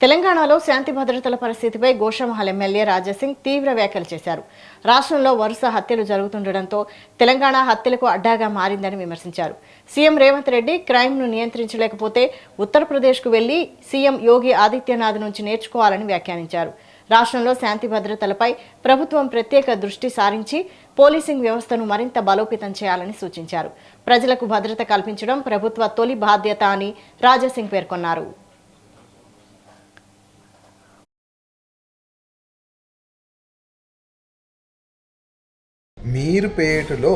తెలంగాణలో శాంతి భద్రతల పరిస్థితిపై గోషామహల్ ఎమ్మెల్యే రాజాసింగ్ తీవ్ర వ్యాఖ్యలు చేశారు. రాష్ట్రంలో వరుస హత్యలు జరుగుతుండటంతో తెలంగాణ హత్యలకు అడ్డాగా మారిందని విమర్శించారు. సీఎం రేవంత్ రెడ్డి క్రైమ్ను నియంత్రించలేకపోతే ఉత్తరప్రదేశ్కు వెళ్లి సీఎం యోగి ఆదిత్యనాథ్ నుంచి నేర్చుకోవాలని వ్యాఖ్యానించారు. రాష్ట్రంలో శాంతి భద్రతలపై ప్రభుత్వం ప్రత్యేక దృష్టి సారించి పోలీసింగ్ వ్యవస్థను మరింత బలోపేతం చేయాలని సూచించారు. ప్రజలకు భద్రత కల్పించడం ప్రభుత్వ తొలి బాధ్యత అని రాజాసింగ్ పేర్కొన్నారు. మీర్పేటలో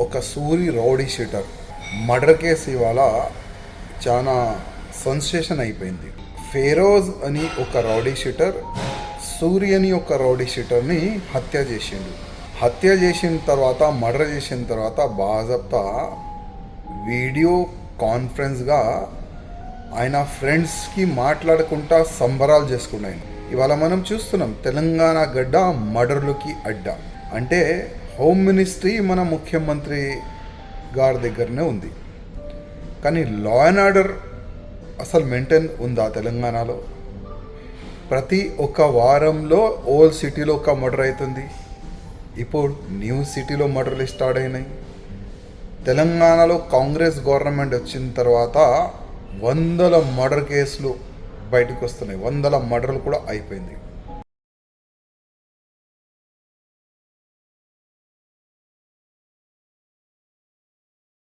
ఒక Suri rowdy sheeter murder case ఇవాళ చాలా సెన్సేషన్ అయిపోయింది. ఫెరోజ్ అని ఒక రౌడీ షీటర్ సూరి అని ఒక రౌడీ షీటర్ని హత్య చేసిండు. హత్య చేసిన తర్వాత మర్డర్ చేసిన తర్వాత బాజాప్తా వీడియో కాన్ఫరెన్స్గా ఆయన ఫ్రెండ్స్కి మాట్లాడుకుంటా సంబరాలు చేసుకున్నాయి. ఇవాళ మనం చూస్తున్నాం తెలంగాణ గడ్డ మర్డర్లకి అడ్డా. అంటే హోమ్ మినిస్ట్రీ మన ముఖ్యమంత్రి గారి దగ్గరనే ఉంది, కానీ లా అండ్ ఆర్డర్ అసలు మెయింటైన్ ఉందా తెలంగాణలో? ప్రతి ఒక్క వారంలో ఓల్డ్ సిటీలో ఒక మర్డర్ అవుతుంది. ఇప్పుడు న్యూ సిటీలో మర్డర్లు స్టార్ట్ అయినాయి. తెలంగాణలో కాంగ్రెస్ గవర్నమెంట్ వచ్చిన తర్వాత వందల మర్డర్ కేసులు బయటకు వస్తున్నాయి. వందల మర్డర్లు కూడా అయిపోయింది.